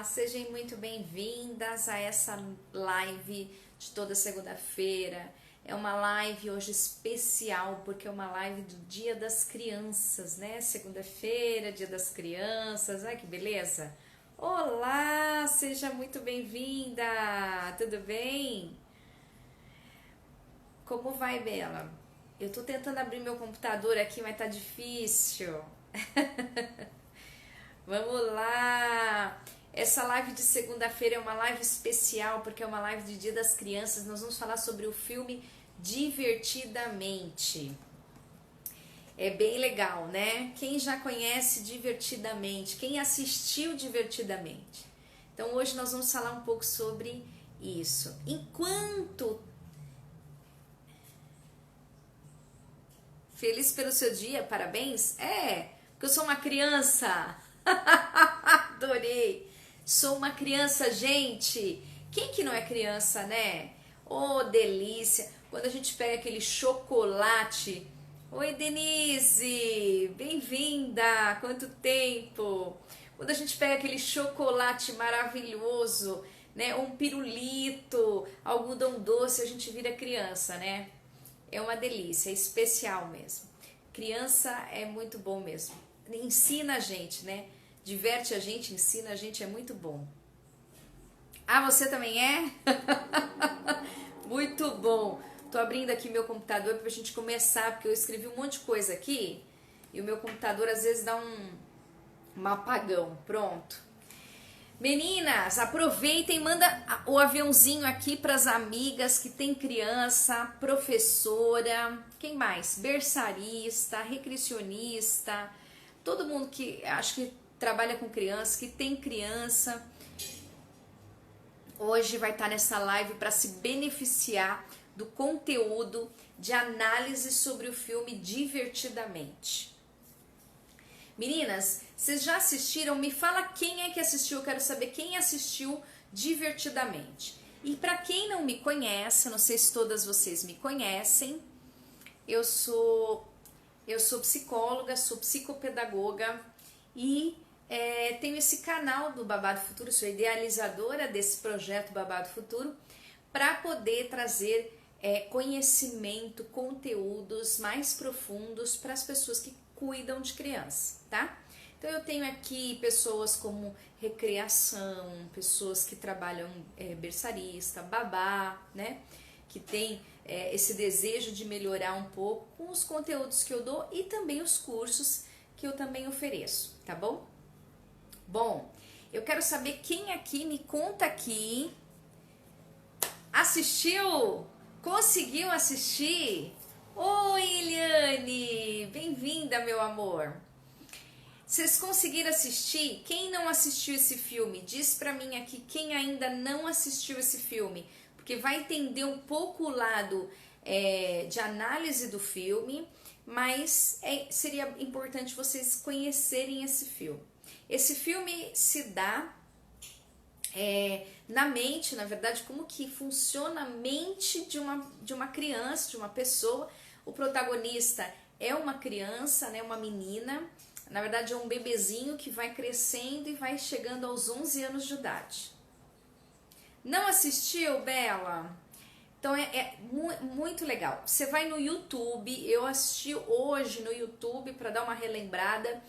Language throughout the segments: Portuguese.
Sejam muito bem-vindas a essa live de toda segunda-feira. É uma live hoje especial, porque é uma live do Dia das Crianças, né? Segunda-feira, Dia das Crianças, ai que beleza! Olá, seja muito bem-vinda! Tudo bem? Como vai, Bela? Eu tô tentando abrir meu computador aqui, mas tá difícil. Vamos lá! Essa live de segunda-feira é uma live especial porque é uma live de Dia das Crianças. Nós vamos falar sobre o filme Divertidamente. É bem legal, né? Quem já conhece Divertidamente? Quem assistiu Divertidamente? Então hoje nós vamos falar um pouco sobre isso. Feliz pelo seu dia, parabéns? Porque eu sou uma criança. Adorei! Sou uma criança, gente! Quem que não é criança, né? Oh, delícia! Quando a gente pega aquele chocolate. Oi, Denise! Bem-vinda! Quanto tempo! Quando a gente pega aquele chocolate maravilhoso, né? Um pirulito, algodão doce, a gente vira criança, né? É uma delícia, é especial mesmo. Criança é muito bom mesmo. Ensina a gente, né? Diverte a gente, ensina a gente, é muito bom. Ah, você também é? Muito bom. Tô abrindo aqui meu computador pra gente começar, porque eu escrevi um monte de coisa aqui e o meu computador às vezes dá um apagão. Pronto. Meninas, aproveitem, manda o aviãozinho aqui para as amigas que tem criança, professora, quem mais? Berçarista, recreacionista, todo mundo que acho que trabalha com criança, que tem criança, hoje vai estar nessa live para se beneficiar do conteúdo de análise sobre o filme Divertidamente. Meninas, vocês já assistiram? Me fala quem é que assistiu, eu quero saber quem assistiu Divertidamente. E para quem não me conhece, eu não sei se todas vocês me conhecem, eu sou psicóloga, sou psicopedagoga e tenho esse canal do Babado Futuro, sou idealizadora desse projeto Babado Futuro para poder trazer conhecimento, conteúdos mais profundos para as pessoas que cuidam de criança, tá? Então eu tenho aqui pessoas como recreação, pessoas que trabalham berçarista, babá, né? Que tem esse desejo de melhorar um pouco com os conteúdos que eu dou e também os cursos que eu também ofereço, tá bom? Bom, eu quero saber quem aqui, me conta aqui, assistiu? Conseguiu assistir? Oi, Eliane! Bem-vinda, meu amor! Vocês conseguiram assistir? Quem não assistiu esse filme? Diz pra mim aqui quem ainda não assistiu esse filme, porque vai entender um pouco o lado de análise do filme, mas seria importante vocês conhecerem esse filme. Esse filme se dá na mente, na verdade, como que funciona a mente de uma criança, de uma pessoa. O protagonista é uma criança, né, uma menina, na verdade é um bebezinho que vai crescendo e vai chegando aos 11 anos de idade. Não assistiu, Bela? Então muito legal. Você vai no YouTube, eu assisti hoje no YouTube para dar uma relembrada.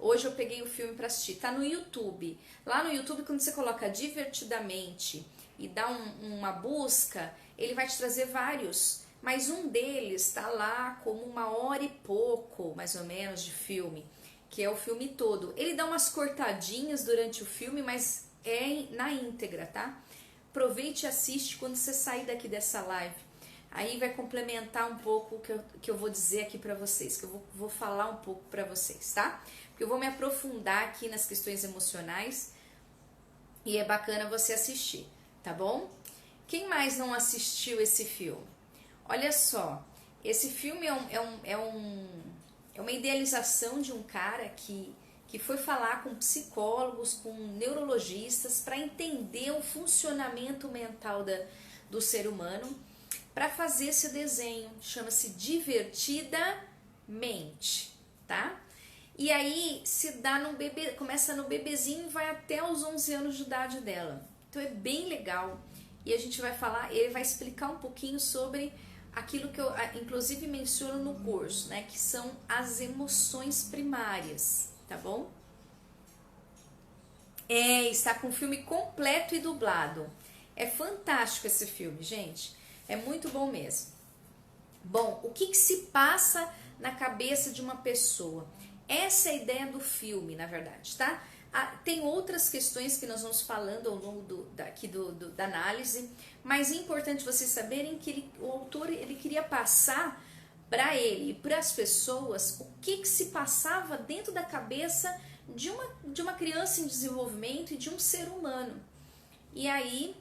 Hoje eu peguei o filme para assistir, tá no YouTube. Lá no YouTube, quando você coloca Divertidamente e dá uma busca, ele vai te trazer vários, mas um deles tá lá como 1 hora e pouco, mais ou menos, de filme, que é o filme todo. Ele dá umas cortadinhas durante o filme, mas é na íntegra, tá? Aproveite e assiste quando você sair daqui dessa live. Aí vai complementar um pouco o que eu vou dizer aqui pra vocês, que eu vou falar um pouco pra vocês, tá? Porque eu vou me aprofundar aqui nas questões emocionais e é bacana você assistir, tá bom? Quem mais não assistiu esse filme? Olha só, esse filme é uma idealização de um cara que foi falar com psicólogos, com neurologistas, para entender o funcionamento mental do ser humano, para fazer esse desenho, chama-se Divertidamente, tá? E aí se dá no bebê, começa no bebezinho e vai até os 11 anos de idade dela. Então é bem legal. E a gente vai falar, ele vai explicar um pouquinho sobre aquilo que eu inclusive menciono no curso, né, que são as emoções primárias, tá bom? Está com o filme completo e dublado. É fantástico esse filme, gente. É muito bom mesmo. Bom, o que se passa na cabeça de uma pessoa? Essa é a ideia do filme, na verdade, tá? Tem outras questões que nós vamos falando ao longo da análise, mas é importante vocês saberem que o autor ele queria passar para ele e para as pessoas o que se passava dentro da cabeça de uma criança em desenvolvimento e de um ser humano. E aí,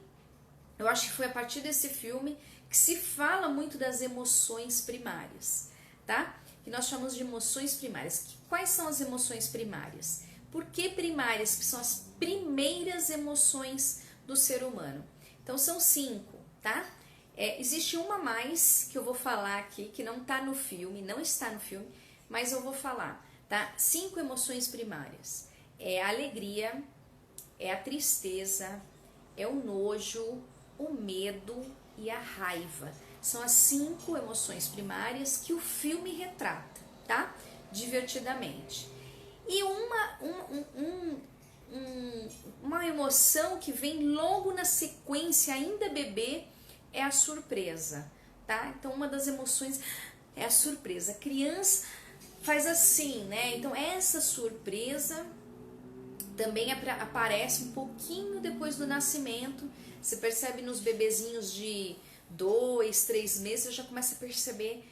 eu acho que foi a partir desse filme que se fala muito das emoções primárias, tá? Que nós chamamos de emoções primárias. Quais são as emoções primárias? Por que primárias? Que são as primeiras emoções do ser humano. Então são 5, tá? Existe uma a mais que eu vou falar aqui, que não tá no filme, não está no filme, mas eu vou falar, tá? 5 emoções primárias. É a alegria, é a tristeza, é o nojo, o medo e a raiva. São as 5 emoções primárias que o filme retrata, tá? Divertidamente. E uma emoção que vem logo na sequência, ainda bebê, é a surpresa, tá? Então uma das emoções é a surpresa. A criança faz assim, né? Então essa surpresa também aparece um pouquinho depois do nascimento. Você percebe nos bebezinhos de 2, 3 meses, você já começa a perceber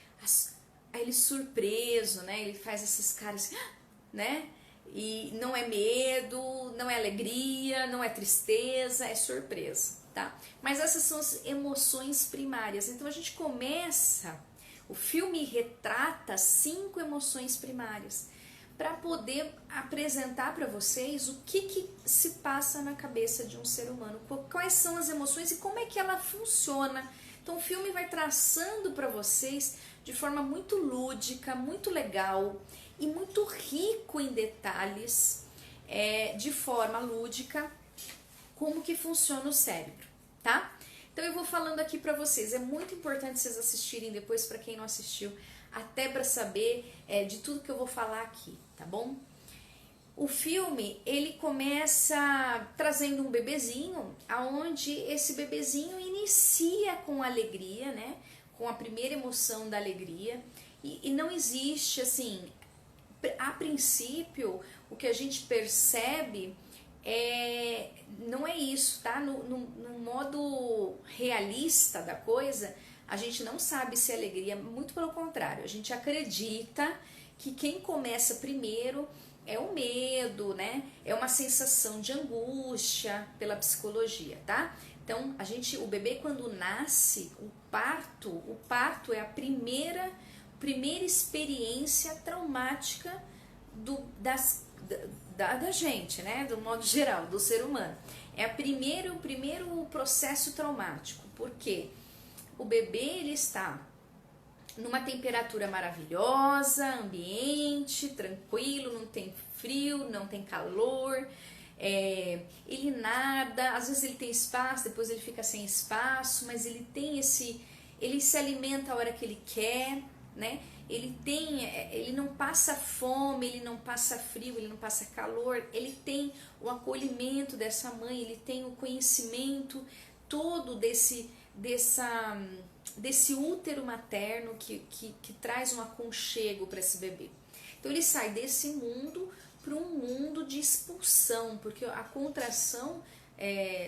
ele surpreso, né? Ele faz esses caras, né? E não é medo, não é alegria, não é tristeza, é surpresa, tá? Mas essas são as emoções primárias. Então a gente começa, o filme retrata 5 emoções primárias para poder apresentar para vocês o que se passa na cabeça de um ser humano, quais são as emoções e como é que ela funciona. Então o filme vai traçando para vocês de forma muito lúdica, muito legal e muito rico em detalhes, de forma lúdica, como que funciona o cérebro, tá? Então eu vou falando aqui para vocês, é muito importante vocês assistirem depois, para quem não assistiu, até para saber de tudo que eu vou falar aqui, tá bom? O filme, ele começa trazendo um bebezinho, aonde esse bebezinho inicia com alegria, né? Com a primeira emoção da alegria, e não existe, assim, a princípio, o que a gente percebe não é isso, tá? No modo realista da coisa, a gente não sabe se é alegria, muito pelo contrário, a gente acredita que quem começa primeiro é o medo, né? É uma sensação de angústia pela psicologia, tá? Então, o bebê quando nasce, o parto é a primeira experiência traumática da gente, né? Do modo geral, do ser humano. É o primeiro processo traumático, porque o bebê ele está numa temperatura maravilhosa, ambiente tranquilo, não tem frio, não tem calor, ele nada, às vezes ele tem espaço, depois ele fica sem espaço, mas ele se alimenta a hora que ele quer, né? Ele não passa fome, ele não passa frio, ele não passa calor, ele tem o acolhimento dessa mãe, ele tem o conhecimento todo desse útero materno que traz um aconchego para esse bebê. Então ele sai desse mundo para um mundo de expulsão, porque a contração,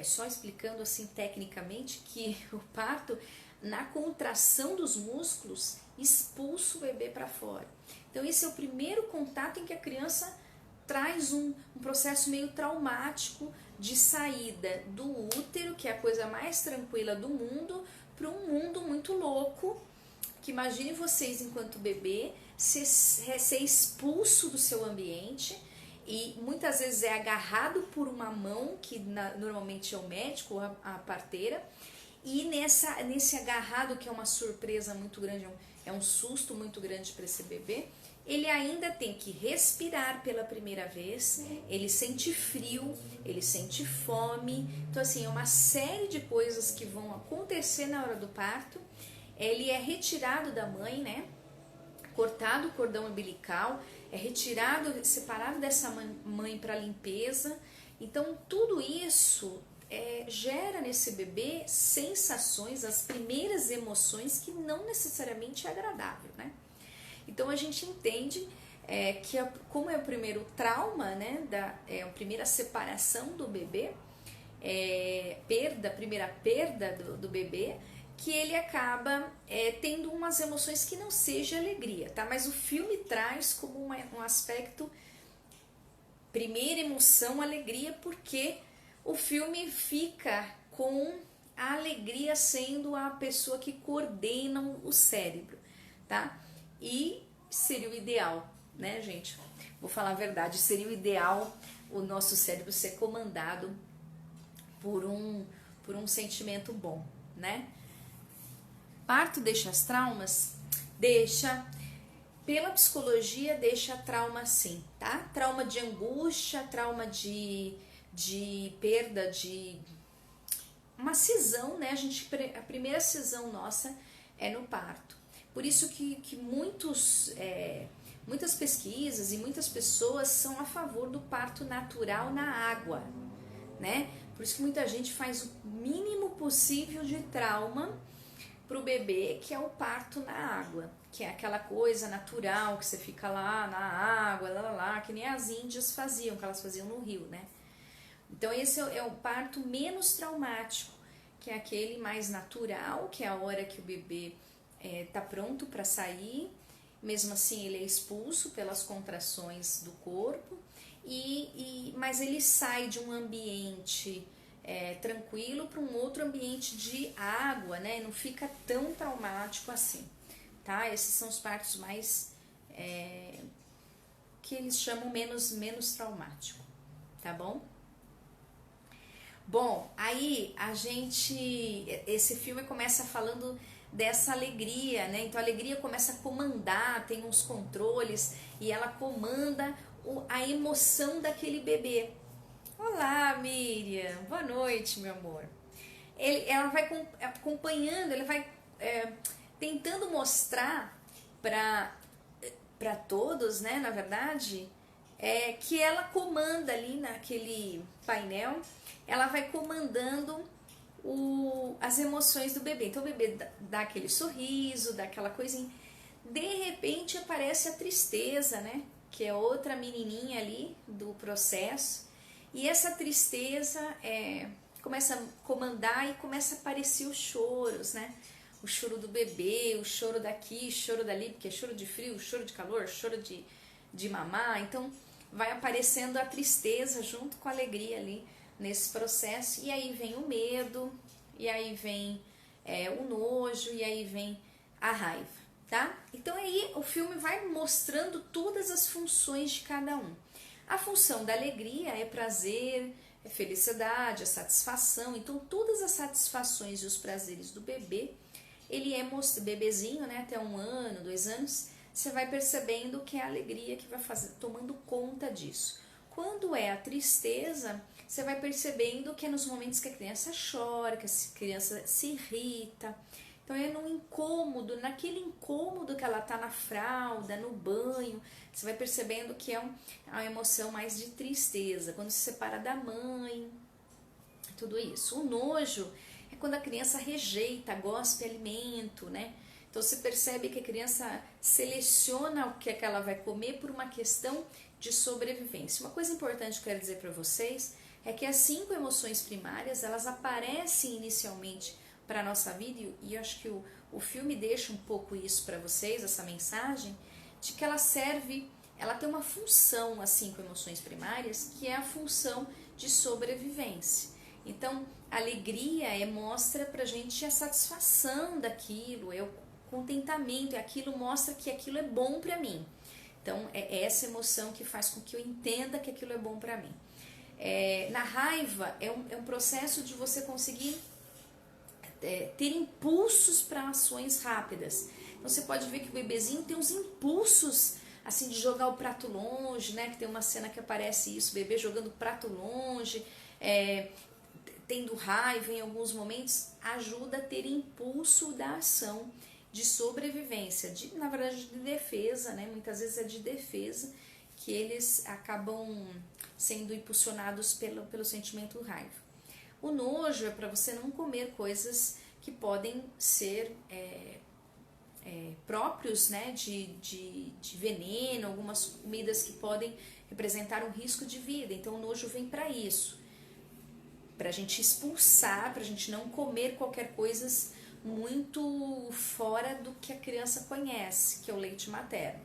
só explicando assim tecnicamente, que o parto, na contração dos músculos, expulsa o bebê para fora. Então esse é o primeiro contato em que a criança traz um processo meio traumático de saída do útero, que é a coisa mais tranquila do mundo, para um mundo muito louco, que imagine vocês enquanto bebê ser expulso do seu ambiente, e muitas vezes é agarrado por uma mão, que normalmente é o médico ou a parteira, e nesse agarrado, que é uma surpresa muito grande, é um susto muito grande para esse bebê, ele ainda tem que respirar pela primeira vez, ele sente frio, ele sente fome. Então, assim, é uma série de coisas que vão acontecer na hora do parto. Ele é retirado da mãe, né? Cortado o cordão umbilical, é retirado, separado dessa mãe para limpeza. Então, tudo isso gera nesse bebê sensações, as primeiras emoções que não necessariamente é agradável, né? Então a gente entende que como é o primeiro trauma, né, a primeira separação do bebê, primeira perda do bebê, que ele acaba tendo umas emoções que não seja alegria, tá? Mas o filme traz como um aspecto, primeira emoção, alegria, porque o filme fica com a alegria sendo a pessoa que coordena o cérebro, tá? E seria o ideal, né, gente? Vou falar a verdade, seria o ideal o nosso cérebro ser comandado por um sentimento bom, né? Parto deixa as traumas? Deixa. Pela psicologia, deixa trauma sim, tá? Trauma de angústia, trauma de perda de uma cisão, né? A primeira cisão nossa é no parto. Por isso que muitas pesquisas e muitas pessoas são a favor do parto natural na água, né? Por isso que muita gente faz o mínimo possível de trauma pro bebê, que é o parto na água, que é aquela coisa natural que você fica lá na água, que nem as índias faziam, que elas faziam no rio, né? Então esse é o parto menos traumático, que é aquele mais natural, que é a hora que o bebê tá pronto para sair, mesmo assim ele é expulso pelas contrações do corpo, mas ele sai de um ambiente tranquilo para um outro ambiente de água, né? Não fica tão traumático assim, tá? Esses são os partos mais que eles chamam menos traumático, tá bom? Bom, aí esse filme começa falando dessa alegria, né? Então a alegria começa a comandar, tem uns controles e ela comanda a emoção daquele bebê. Olá, Miriam, boa noite, meu amor. Ela vai acompanhando, ela vai tentando mostrar para todos, né, na verdade, que ela comanda ali naquele painel, ela vai comandando as emoções do bebê. Então o bebê dá aquele sorriso, dá aquela coisinha. De repente aparece a tristeza, né? Que é outra menininha ali do processo. E essa tristeza começa a comandar e começa a aparecer os choros, né? O choro do bebê, o choro daqui, o choro dali, porque é choro de frio, choro de calor, choro de mamar. Então vai aparecendo a tristeza junto com a alegria ali nesse processo. E aí vem o medo, e aí vem o nojo, e aí vem a raiva, tá? Então aí o filme vai mostrando todas as funções de cada um. A função da alegria é prazer, é felicidade, é satisfação. Então todas as satisfações e os prazeres do bebê, ele bebezinho, né, até 1 ano, 2 anos, você vai percebendo que é a alegria que vai tomando conta disso. Quando é a tristeza, você vai percebendo que é nos momentos que a criança chora, que a criança se irrita. Então é no incômodo, naquele incômodo que ela tá na fralda, no banho, você vai percebendo que é uma emoção mais de tristeza, quando se separa da mãe, tudo isso. O nojo é quando a criança rejeita, gospe alimento, né? Então você percebe que a criança seleciona o que é que ela vai comer por uma questão de sobrevivência. Uma coisa importante que eu quero dizer para vocês é que as 5 emoções primárias, elas aparecem inicialmente para a nossa vida, e eu acho que o filme deixa um pouco isso para vocês, essa mensagem, de que ela tem uma função, as 5 emoções primárias, que é a função de sobrevivência. Então, a alegria mostra pra gente a satisfação daquilo, o contentamento, aquilo mostra que aquilo é bom para mim. Então, é essa emoção que faz com que eu entenda que aquilo é bom para mim. Na raiva, é um processo de você conseguir ter impulsos para ações rápidas. Então, você pode ver que o bebezinho tem uns impulsos assim, de jogar o prato longe, né? Que tem uma cena que aparece isso, o bebê jogando o prato longe, tendo raiva em alguns momentos, ajuda a ter impulso da ação de sobrevivência, na verdade de defesa, né? Muitas vezes é de defesa que eles acabam sendo impulsionados pelo sentimento raiva. O nojo é para você não comer coisas que podem ser próprios, né, de veneno, algumas comidas que podem representar um risco de vida. Então o nojo vem para isso, para a gente expulsar, para a gente não comer qualquer coisa muito fora do que a criança conhece, que é o leite materno.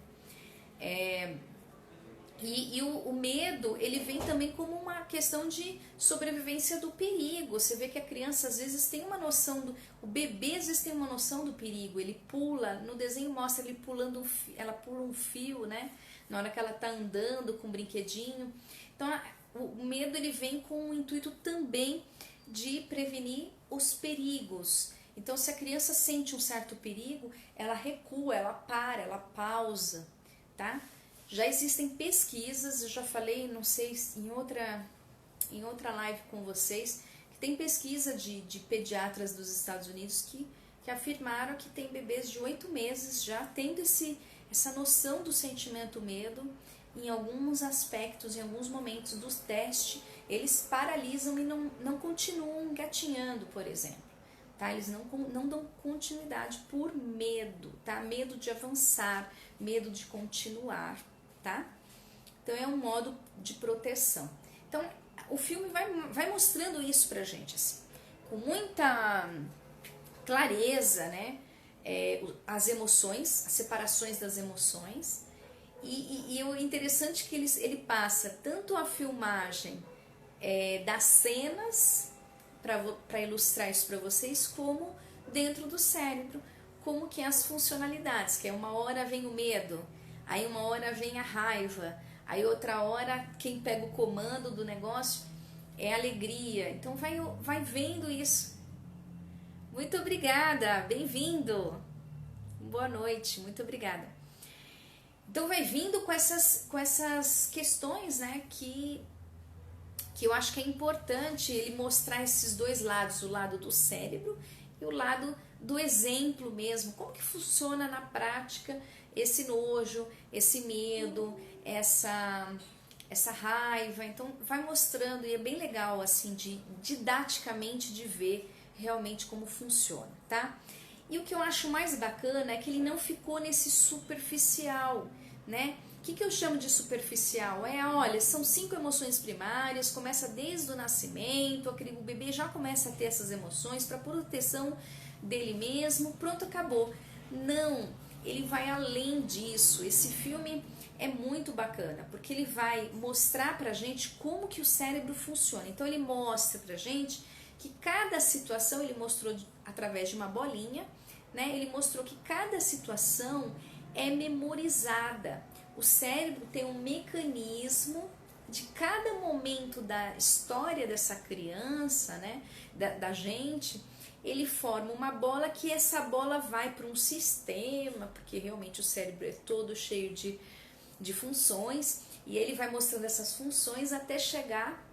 E o medo, ele vem também como uma questão de sobrevivência do perigo. Você vê que a criança às vezes tem uma noção, o bebê às vezes tem uma noção do perigo, ele pula, no desenho mostra ele pulando, ela pula um fio, né? Na hora que ela tá andando com um brinquedinho. Então o medo, ele vem com o intuito também de prevenir os perigos. Então se a criança sente um certo perigo, ela recua, ela para, ela pausa, tá? Já existem pesquisas, eu já falei, não sei, em outra live com vocês, que tem pesquisa de pediatras dos Estados Unidos que afirmaram que tem bebês de 8 meses já tendo essa noção do sentimento medo. Em alguns aspectos, em alguns momentos do teste, eles paralisam e não continuam engatinhando, por exemplo. Tá? Eles não dão continuidade por medo, tá? Medo de avançar, medo de continuar. Tá? Então é um modo de proteção. Então o filme vai mostrando isso pra gente, assim, com muita clareza, né? As emoções, as separações das emoções. E o interessante é que ele passa tanto a filmagem das cenas, para ilustrar isso para vocês, como dentro do cérebro, como que é as funcionalidades, que é uma hora vem o medo, aí uma hora vem a raiva, aí outra hora quem pega o comando do negócio é a alegria. Então vai vendo isso. Muito obrigada, bem-vindo. Boa noite, muito obrigada. Então vai vindo com essas questões, né, que eu acho que é importante ele mostrar esses dois lados, o lado do cérebro e o lado do exemplo mesmo, como que funciona na prática esse nojo, esse medo, essa raiva. Então vai mostrando, e é bem legal assim, didaticamente de ver realmente como funciona, tá? E o que eu acho mais bacana é que ele não ficou nesse superficial, né? O que eu chamo de superficial? Olha, são 5 emoções primárias, começa desde o nascimento, o bebê já começa a ter essas emoções para proteção dele mesmo, pronto, acabou. Não, ele vai além disso. Esse filme é muito bacana, porque ele vai mostrar pra gente como que o cérebro funciona. Então ele mostra pra gente que cada situação, ele mostrou através de uma bolinha, né? Ele mostrou que cada situação é memorizada. O cérebro tem um mecanismo de cada momento da história dessa criança, né, da gente, ele forma uma bola, que essa bola vai para um sistema, porque realmente o cérebro é todo cheio de funções, e ele vai mostrando essas funções até chegar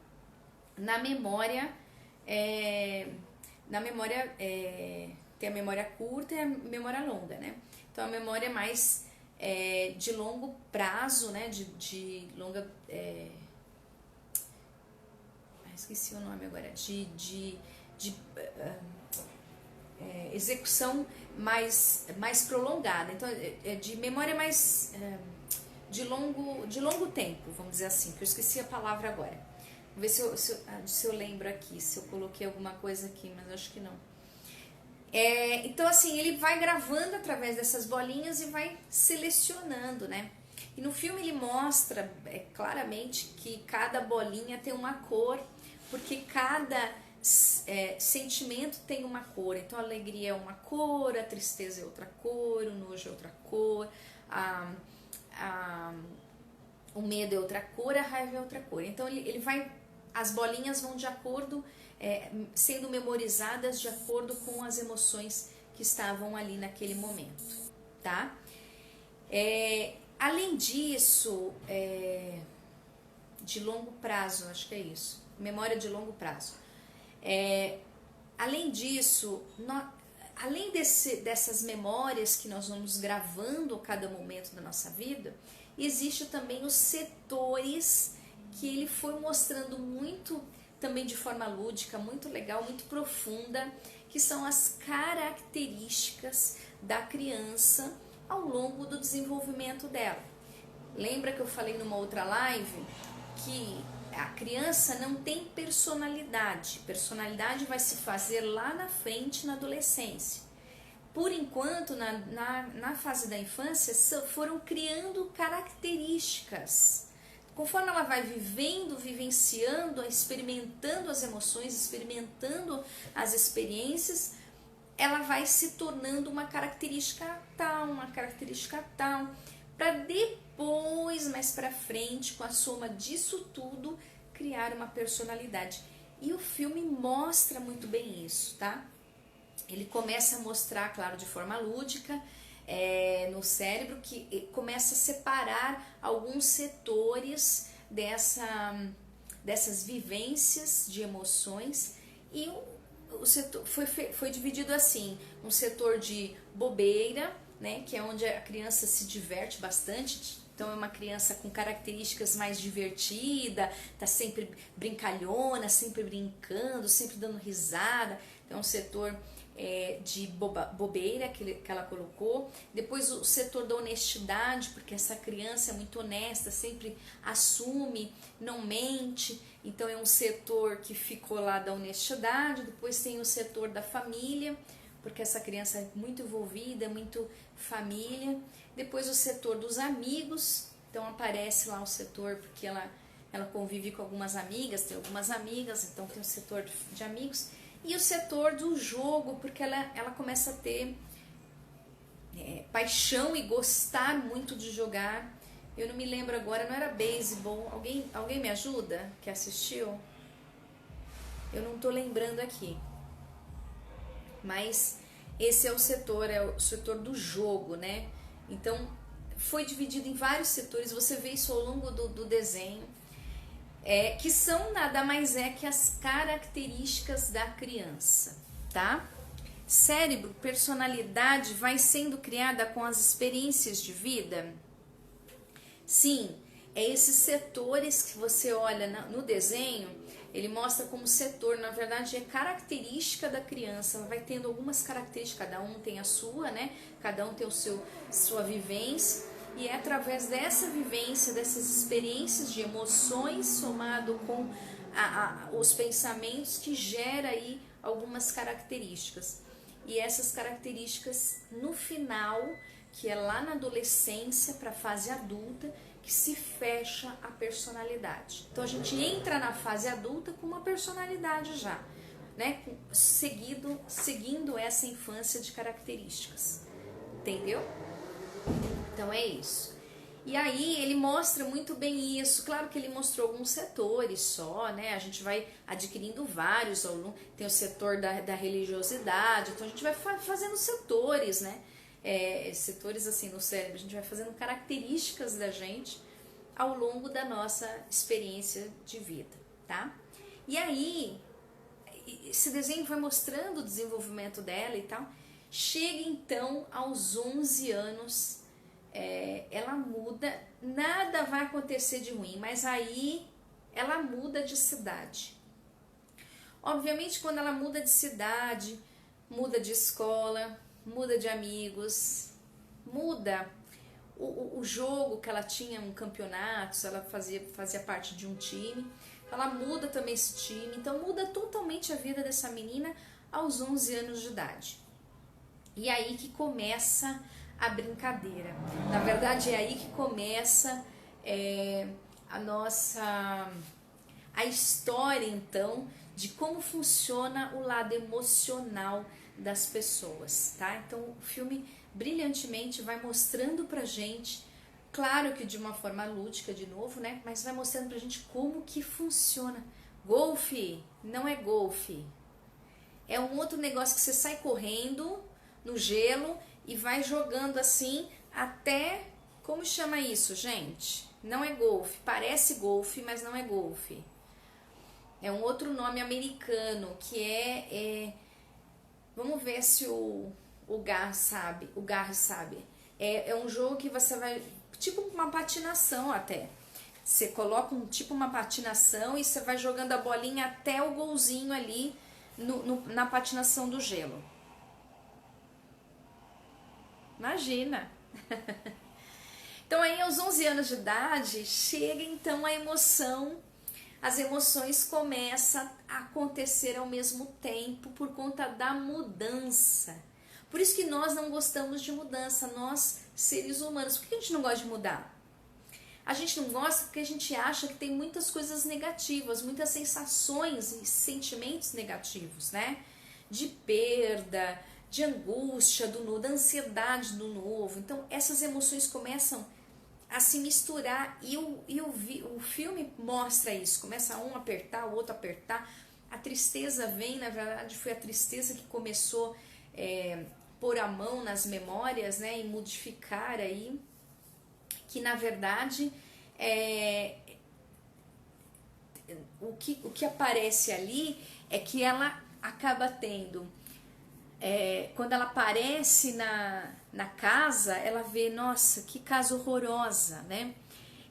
na memória, tem a memória curta e a memória longa, né? Então a memória mais de longo prazo, né? De longa... esqueci o nome agora. Execução mais prolongada. Então de memória mais... de longo tempo, vamos dizer assim, que eu esqueci a palavra agora. Vou ver se eu lembro aqui, se eu coloquei alguma coisa aqui, mas acho que não. Então assim, ele vai gravando através dessas bolinhas e vai selecionando, né? E no filme ele mostra claramente que cada bolinha tem uma cor, porque cada sentimento tem uma cor. Então a alegria é uma cor, a tristeza é outra cor, o nojo é outra cor, o medo é outra cor, a raiva é outra cor. Então ele vai, as bolinhas vão de acordo, sendo memorizadas de acordo com as emoções que estavam ali naquele momento, tá? Além disso, de longo prazo, acho que é isso, memória de longo prazo. Além disso, além dessas memórias que nós vamos gravando a cada momento da nossa vida, existe também os setores que ele foi mostrando muito, também de forma lúdica, muito legal, muito profunda, que são as características da criança ao longo do desenvolvimento dela. Lembra que eu falei numa outra live que a criança não tem personalidade. Personalidade vai se fazer lá na frente, na adolescência. Por enquanto, na fase da infância, foram criando características. Conforme ela vai vivendo, vivenciando, experimentando as emoções, experimentando as experiências, ela vai se tornando uma característica tal, para depois, mais para frente, com a soma disso tudo, criar uma personalidade. E o filme mostra muito bem isso, tá? Ele começa a mostrar, claro, de forma lúdica, no cérebro, que começa a separar alguns setores dessas vivências de emoções, e o setor foi dividido assim: um setor de bobeira, né, que é onde a criança se diverte bastante. Então é uma criança com características mais divertida, tá sempre brincalhona, sempre brincando, sempre dando risada. Então é um setor de bobeira que ela colocou. Depois o setor da honestidade, porque essa criança é muito honesta, sempre assume, não mente. Então é um setor que ficou lá da honestidade. Depois tem o setor da família, porque essa criança é muito envolvida, muito família. Depois o setor dos amigos, então aparece lá o setor porque ela convive com algumas amigas, tem algumas amigas, então tem o setor de amigos. E o setor do jogo, porque ela começa a ter paixão e gostar muito de jogar. Eu não me lembro agora, não era beisebol. Alguém me ajuda que assistiu? Eu não tô lembrando aqui. Mas esse é o setor do jogo, né? Então foi dividido em vários setores, você vê isso ao longo do desenho, que são nada mais que as características da criança, tá? Cérebro, personalidade vai sendo criada com as experiências de vida? Sim, esses setores que você olha no desenho, ele mostra como setor, na verdade é característica da criança, ela vai tendo algumas características, cada um tem a sua, né? Cada um tem sua vivência, e é através dessa vivência, dessas experiências de emoções, somado com os pensamentos, que gera aí algumas características. E essas características, no final, que é lá na adolescência para a fase adulta, que se fecha a personalidade. Então a gente entra na fase adulta com uma personalidade já, né? Seguindo essa infância de características. Entendeu? Então é isso. E aí ele mostra muito bem isso. Claro que ele mostrou alguns setores só, né? A gente vai adquirindo vários. Tem o setor da religiosidade. Então a gente vai fazendo setores, né? Setores assim no cérebro. A gente vai fazendo características da gente ao longo da nossa experiência de vida, tá? E aí esse desenho vai mostrando o desenvolvimento dela e tal. Chega então aos 11 anos, ela muda, nada vai acontecer de ruim, mas aí ela muda de cidade. Obviamente, quando ela muda de cidade, muda de escola, muda de amigos, muda o jogo que ela tinha, um campeonato, ela fazia parte de um time, ela muda também esse time, então muda totalmente a vida dessa menina aos 11 anos de idade. E aí que começa a brincadeira. Na verdade, é aí que começa a história, então, de como funciona o lado emocional das pessoas, tá? Então, o filme brilhantemente vai mostrando pra gente, claro que de uma forma lúdica, de novo, né? Mas vai mostrando pra gente como que funciona. Golfe não é golfe. É um outro negócio que você sai correndo no gelo e vai jogando assim até Como chama isso, gente? Não é golfe. Parece golfe, mas não é golfe. É um outro nome americano que vamos ver se o Gar sabe. O Gar sabe. É um jogo que você vai. Tipo uma patinação até. Você coloca tipo uma patinação e você vai jogando a bolinha até o golzinho ali na patinação do gelo. Imagina! Então aí aos 11 anos de idade chega então a emoção, as emoções começam a acontecer ao mesmo tempo por conta da mudança. Por isso que nós não gostamos de mudança, nós seres humanos. Por que a gente não gosta de mudar? A gente não gosta porque a gente acha que tem muitas coisas negativas, muitas sensações e sentimentos negativos, né? De perda, de angústia da ansiedade do novo. Então essas emoções começam a se misturar e o filme mostra isso. Começa um apertar, o outro apertar. A tristeza vem, na verdade foi a tristeza que começou pôr a mão nas memórias, né, e modificar aí, que na verdade o que aparece ali é que ela acaba tendo, quando ela aparece na casa, ela vê, nossa, que casa horrorosa, né?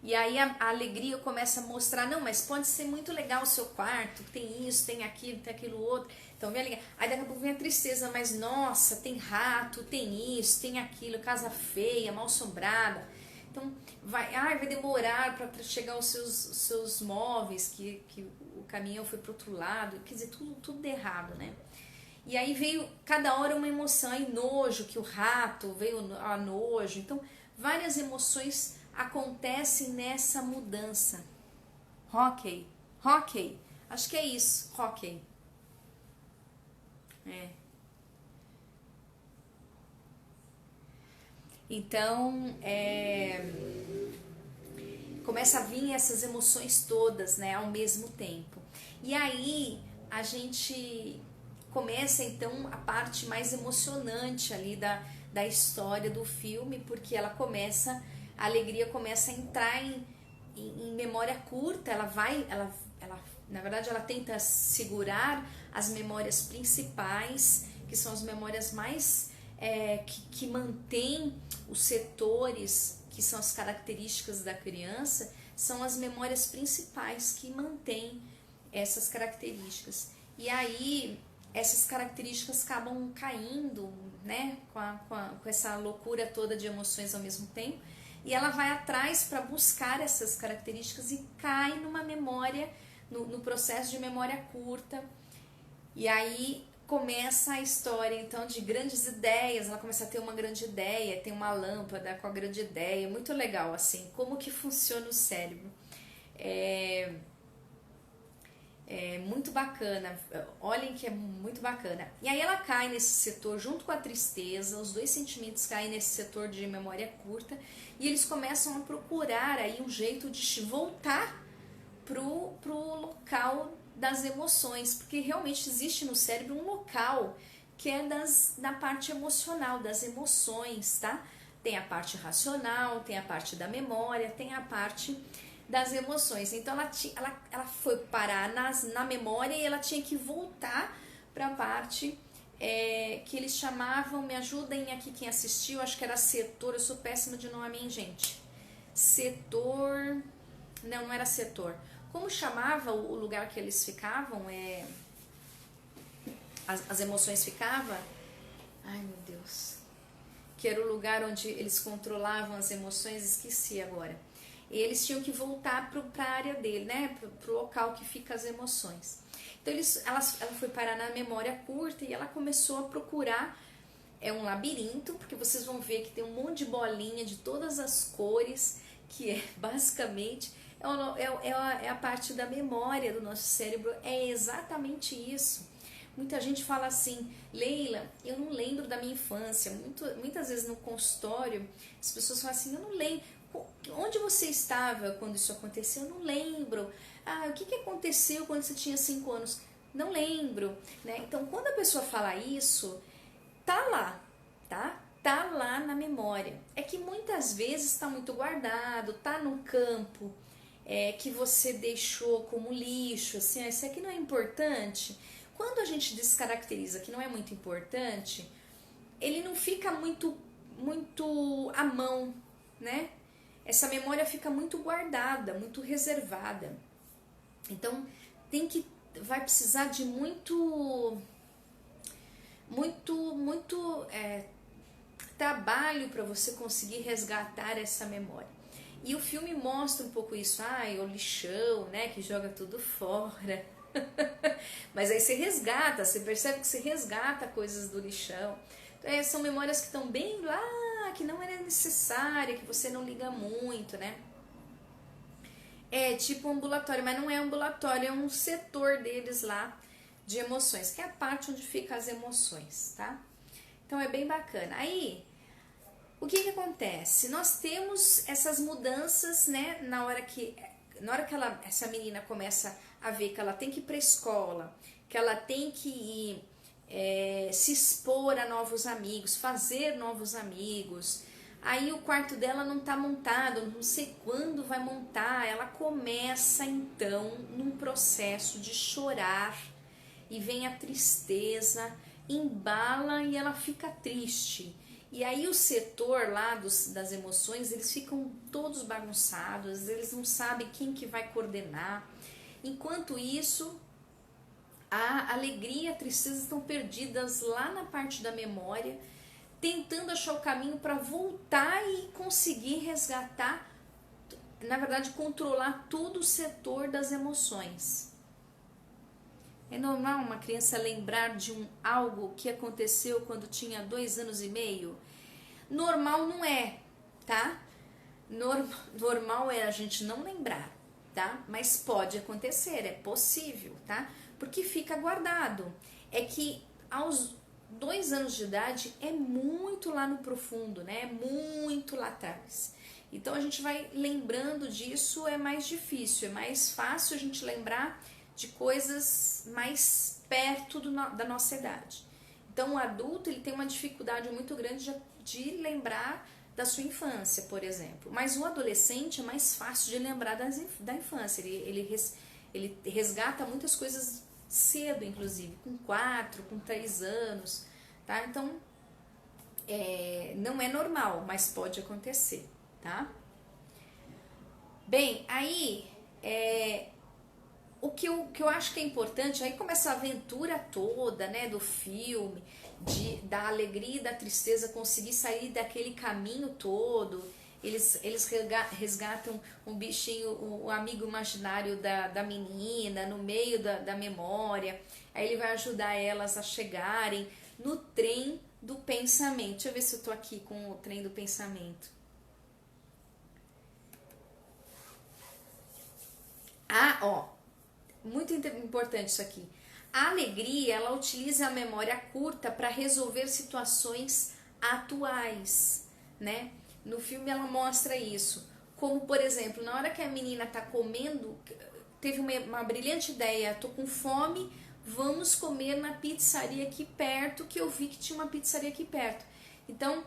E aí a alegria começa a mostrar, não, mas pode ser muito legal o seu quarto, tem isso, tem aquilo outro. Então vem a alegria. Aí daqui a pouco vem a tristeza, mas nossa, tem rato, tem isso, tem aquilo, casa feia, mal assombrada. Então vai demorar para chegar aos seus móveis, que o caminhão foi para outro lado, quer dizer, tudo errado, né? E aí veio cada hora uma emoção, aí nojo, que o rato veio a nojo. Então várias emoções acontecem nessa mudança. Hockey, acho que é isso, hockey. Então, começa a vir essas emoções todas, né, ao mesmo tempo. E aí a gente começa então a parte mais emocionante ali da história do filme, porque a alegria começa a entrar em memória curta, na verdade ela tenta segurar as memórias principais, que são as memórias mais que mantêm os setores, que são as características da criança, são as memórias principais que mantêm essas características. E aí essas características acabam caindo, né, com essa loucura toda de emoções ao mesmo tempo, e ela vai atrás para buscar essas características e cai numa memória, no processo de memória curta. E aí começa a história então de grandes ideias. Ela começa a ter uma grande ideia, tem uma lâmpada com a grande ideia, muito legal assim, como que funciona o cérebro. Muito bacana, olhem que é muito bacana. E aí ela cai nesse setor junto com a tristeza, os dois sentimentos caem nesse setor de memória curta, e eles começam a procurar aí um jeito de voltar pro local das emoções, porque realmente existe no cérebro um local que é da parte emocional, das emoções, tá? Tem a parte racional, tem a parte da memória, tem a parte das emoções. Então ela foi parar na memória e ela tinha que voltar para a parte que eles chamavam, me ajudem aqui quem assistiu, acho que era setor, eu sou péssima de nome, hein, gente? Setor, não era setor. Como chamava o lugar que eles ficavam? As emoções ficavam? Ai, meu Deus. Que era o lugar onde eles controlavam as emoções, esqueci agora. E eles tinham que voltar para a área dele, né? Para o local que fica as emoções. Então ela foi parar na memória curta e ela começou a procurar um labirinto, porque vocês vão ver que tem um monte de bolinha de todas as cores, que basicamente é a parte da memória do nosso cérebro, é exatamente isso. Muita gente fala assim, Leila, eu não lembro da minha infância. Muitas vezes no consultório as pessoas falam assim, eu não lembro. Onde você estava quando isso aconteceu? Eu não lembro. O que aconteceu quando você tinha 5 anos? Não lembro, né? Então, quando a pessoa fala isso, tá lá, tá? tá lá na memória. É que muitas vezes está muito guardado, tá num campo que você deixou como lixo, assim, isso aqui não é importante. Quando a gente descaracteriza que não é muito importante, ele não fica muito à mão, né? Essa memória fica muito guardada, muito reservada. Então vai precisar de muito trabalho para você conseguir resgatar essa memória. E o filme mostra um pouco isso, o lixão, né, que joga tudo fora. Mas aí você resgata, você percebe que você resgata coisas do lixão. Então, são memórias que estão bem lá, que não era necessária, que você não liga muito, né? É tipo um ambulatório, mas não é ambulatório, é um setor deles lá de emoções, que é a parte onde ficam as emoções, tá? Então é bem bacana. Aí, o que acontece? Nós temos essas mudanças, né? Na hora que essa menina começa a ver que ela tem que ir para a escola, que ela tem que ir se expor a novos amigos, fazer novos amigos. Aí o quarto dela não tá montado, não sei quando vai montar. Ela começa então num processo de chorar e vem a tristeza, embala e ela fica triste. E aí o setor lá das emoções, eles ficam todos bagunçados, eles não sabem quem que vai coordenar. Enquanto isso, a alegria e a tristeza estão perdidas lá na parte da memória, tentando achar o caminho para voltar e conseguir resgatar, na verdade, controlar todo o setor das emoções. É normal uma criança lembrar de algo que aconteceu quando tinha 2 anos e meio? Normal não é, tá? Normal é a gente não lembrar, tá? Mas pode acontecer, é possível, tá? Porque fica guardado. É que aos 2 anos de idade é muito lá no profundo, né? É muito lá atrás. Então a gente vai lembrando disso, é mais difícil, é mais fácil a gente lembrar de coisas mais perto da nossa idade. Então o adulto ele tem uma dificuldade muito grande de lembrar da sua infância, por exemplo. Mas o adolescente é mais fácil de lembrar da infância. Ele resgata muitas coisas cedo, inclusive, com 4, com 3 anos, tá? Então, não é normal, mas pode acontecer, tá? Bem, aí, o que eu acho que é importante, aí começa a aventura toda, né, do filme, da alegria e da tristeza, conseguir sair daquele caminho todo. Eles resgatam um bichinho, o amigo imaginário da menina, no meio da memória. Aí ele vai ajudar elas a chegarem no trem do pensamento. Deixa eu ver se eu tô aqui com o trem do pensamento. Muito importante isso aqui. A alegria, ela utiliza a memória curta para resolver situações atuais, né? No filme ela mostra isso. Como, por exemplo, na hora que a menina tá comendo, teve uma brilhante ideia, tô com fome, vamos comer na pizzaria aqui perto, que eu vi que tinha uma pizzaria aqui perto. Então,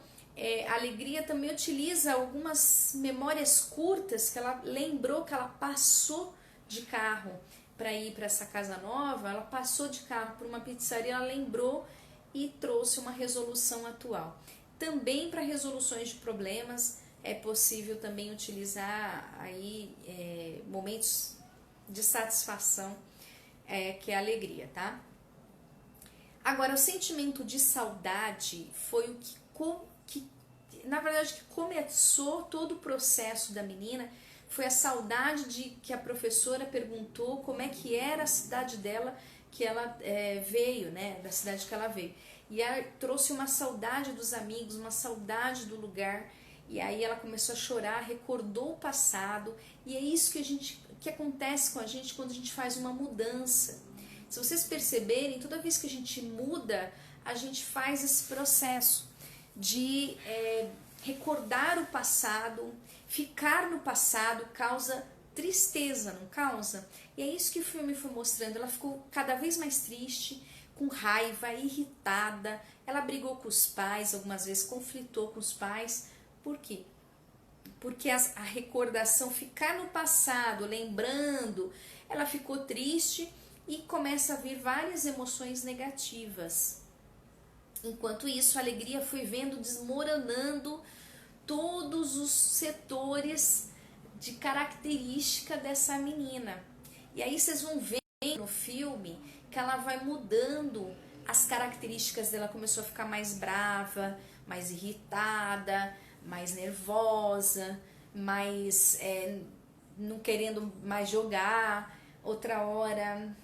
a alegria também utiliza algumas memórias curtas que ela lembrou que ela passou de carro para ir para essa casa nova, ela passou de carro por uma pizzaria, ela lembrou e trouxe uma resolução atual. Também para resoluções de problemas é possível também utilizar aí momentos de satisfação, que é a alegria, tá? Agora, o sentimento de saudade foi o que na verdade, que começou todo o processo da menina. Foi a saudade de que a professora perguntou como é que era a cidade dela, que ela veio, né, da cidade que ela veio. E ela trouxe uma saudade dos amigos, uma saudade do lugar, e aí ela começou a chorar, recordou o passado, e é isso que acontece com a gente quando a gente faz uma mudança. Se vocês perceberem, toda vez que a gente muda, a gente faz esse processo de recordar o passado. Ficar no passado causa tristeza, não causa? E é isso que o filme foi mostrando. Ela ficou cada vez mais triste, com raiva, irritada. Ela brigou com os pais, algumas vezes conflitou com os pais. Por quê? Porque a recordação, ficar no passado, lembrando, ela ficou triste e começa a vir várias emoções negativas. Enquanto isso, a alegria foi vendo desmoronando todos os setores de característica dessa menina. E aí vocês vão ver no filme que ela vai mudando as características dela. Começou a ficar mais brava, mais irritada, mais nervosa, mais não querendo mais jogar. Outra hora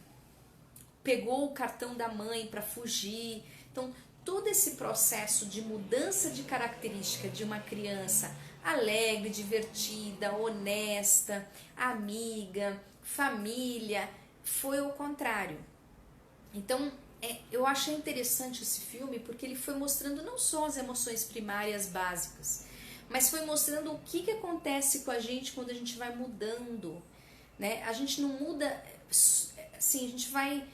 pegou o cartão da mãe para fugir. Então todo esse processo de mudança de característica de uma criança alegre, divertida, honesta, amiga, família, foi o contrário. Então eu achei interessante esse filme porque ele foi mostrando não só as emoções primárias básicas, mas foi mostrando o que acontece com a gente quando a gente vai mudando, né? A gente não muda, assim, a gente vai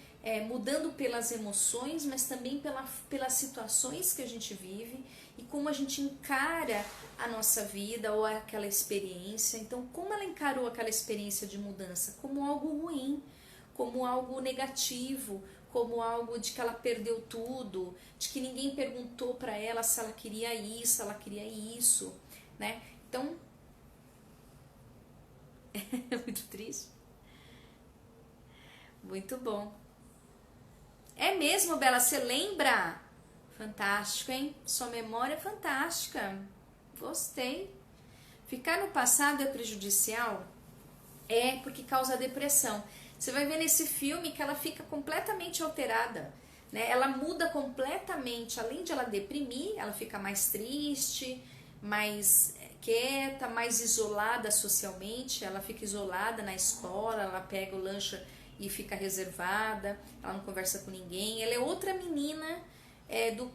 mudando pelas emoções, mas também pelas situações que a gente vive e como a gente encara a nossa vida ou aquela experiência. Então, como ela encarou aquela experiência de mudança? Como algo ruim, como algo negativo, como algo de que ela perdeu tudo, de que ninguém perguntou para ela se ela queria isso, né? Então, é muito triste. Muito bom. É mesmo, Bela, você lembra? Fantástico, hein? Sua memória é fantástica. Gostei. Ficar no passado é prejudicial? É, porque causa depressão. Você vai ver nesse filme que ela fica completamente alterada, né? Ela muda completamente. Além de ela deprimir, ela fica mais triste, mais quieta, mais isolada socialmente. Ela fica isolada na escola, ela pega o lanche e fica reservada, ela não conversa com ninguém. Ela é outra menina,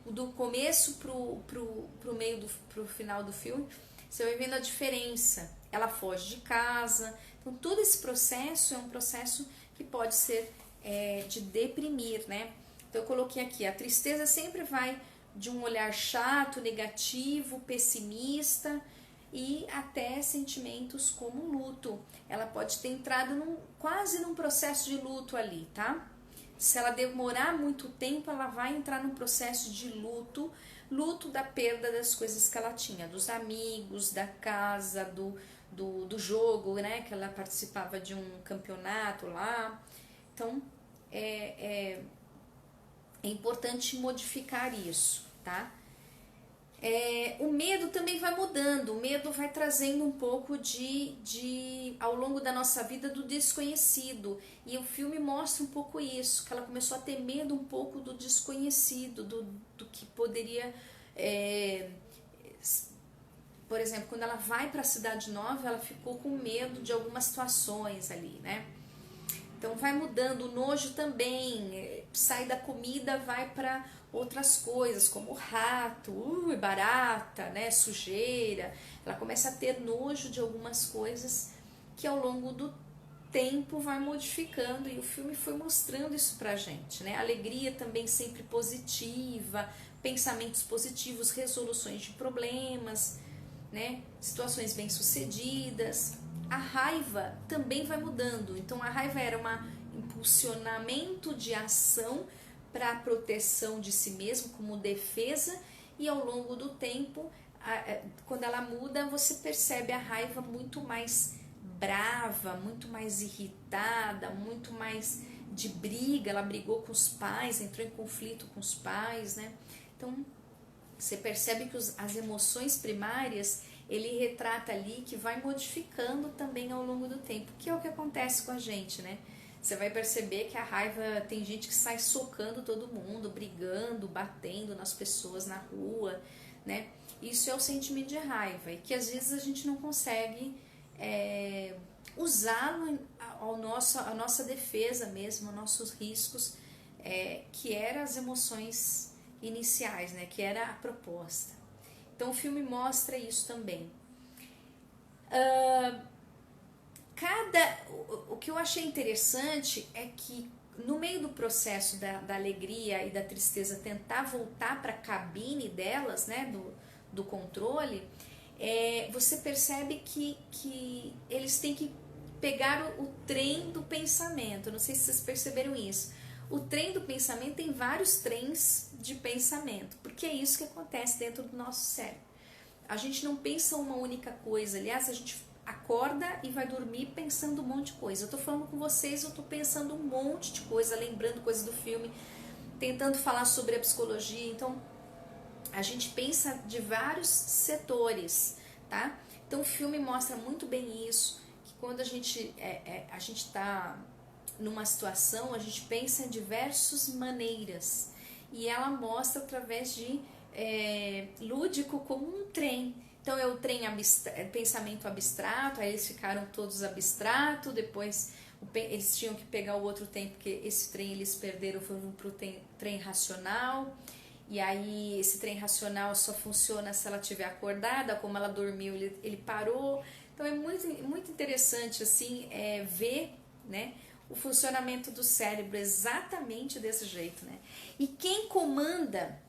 do começo pro meio pro final do filme. Você vai vendo a diferença. Ela foge de casa. Então todo esse processo é um processo que pode ser de deprimir, né? Então eu coloquei aqui, a tristeza sempre vai de um olhar chato, negativo, pessimista, e até sentimentos como luto. Ela pode ter entrado quase num processo de luto ali, tá? Se ela demorar muito tempo, ela vai entrar num processo de luto da perda das coisas que ela tinha, dos amigos, da casa, do jogo, né? Que ela participava de um campeonato lá. Então, é importante modificar isso, tá? O medo também vai mudando, o medo vai trazendo um pouco ao longo da nossa vida, do desconhecido, e o filme mostra um pouco isso, que ela começou a ter medo um pouco do desconhecido, do que poderia, por exemplo, quando ela vai para a cidade nova, ela ficou com medo de algumas situações ali, né? Então vai mudando, o nojo também, sai da comida, vai para outras coisas, como rato, barata, né, sujeira. Ela começa a ter nojo de algumas coisas que ao longo do tempo vai modificando, e o filme foi mostrando isso pra gente, né? Alegria também sempre positiva, pensamentos positivos, resoluções de problemas, né? Situações bem-sucedidas. A raiva também vai mudando. Então a raiva era um impulsionamento de ação para a proteção de si mesmo, como defesa, e ao longo do tempo, quando ela muda, você percebe a raiva muito mais brava, muito mais irritada, muito mais de briga. Ela brigou com os pais, entrou em conflito com os pais, né? Então você percebe que as emoções primárias, ele retrata ali, que vai modificando também ao longo do tempo, que é o que acontece com a gente, né? Você vai perceber que a raiva, tem gente que sai socando todo mundo, brigando, batendo nas pessoas na rua, né? Isso é o sentimento de raiva, e que às vezes a gente não consegue usá-lo a nossa defesa mesmo, aos nossos riscos, que eram as emoções iniciais, né? Que era a proposta. Então o filme mostra isso também. O que eu achei interessante é que no meio do processo da alegria e da tristeza tentar voltar para a cabine delas, né, do controle, você percebe que eles têm que pegar o trem do pensamento. Não sei se vocês perceberam isso. O trem do pensamento tem vários trens de pensamento, porque é isso que acontece dentro do nosso cérebro. A gente não pensa uma única coisa, aliás, a gente acorda e vai dormir pensando um monte de coisa. Eu tô falando com vocês, eu tô pensando um monte de coisa, lembrando coisas do filme, tentando falar sobre a psicologia. Então, a gente pensa de vários setores, tá? Então, o filme mostra muito bem isso, que quando a gente tá numa situação, a gente pensa em diversas maneiras. E ela mostra através de lúdico como um trem. Então é o trem pensamento abstrato, aí eles ficaram todos abstrato, depois eles tinham que pegar o outro trem, porque esse trem eles perderam, foram pro trem racional, e aí esse trem racional só funciona se ela estiver acordada, como ela dormiu, ele parou. Então é muito interessante assim, ver, né, o funcionamento do cérebro exatamente desse jeito, né? E quem comanda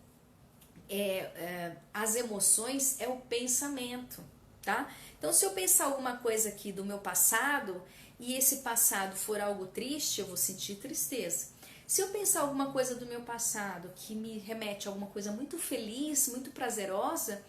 as emoções é o pensamento, tá? Então, se eu pensar alguma coisa aqui do meu passado e esse passado for algo triste, eu vou sentir tristeza. Se eu pensar alguma coisa do meu passado que me remete a alguma coisa muito feliz, muito prazerosa,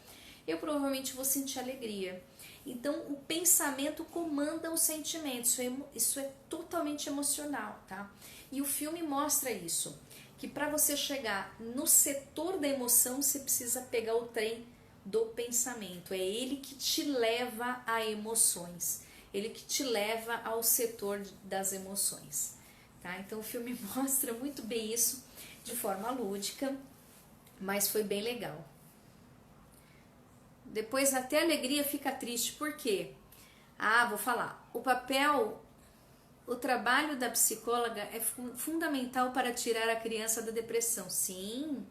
eu provavelmente vou sentir alegria. Então, o pensamento comanda os sentimentos, isso é totalmente emocional, tá? E o filme mostra isso, que para você chegar no setor da emoção, você precisa pegar o trem do pensamento. É ele que te leva a emoções, ele que te leva ao setor das emoções, tá? Então o filme mostra muito bem isso de forma lúdica, mas foi bem legal. Depois até a alegria fica triste, por quê? Vou falar. O trabalho da psicóloga é fundamental para tirar a criança da depressão. Sim,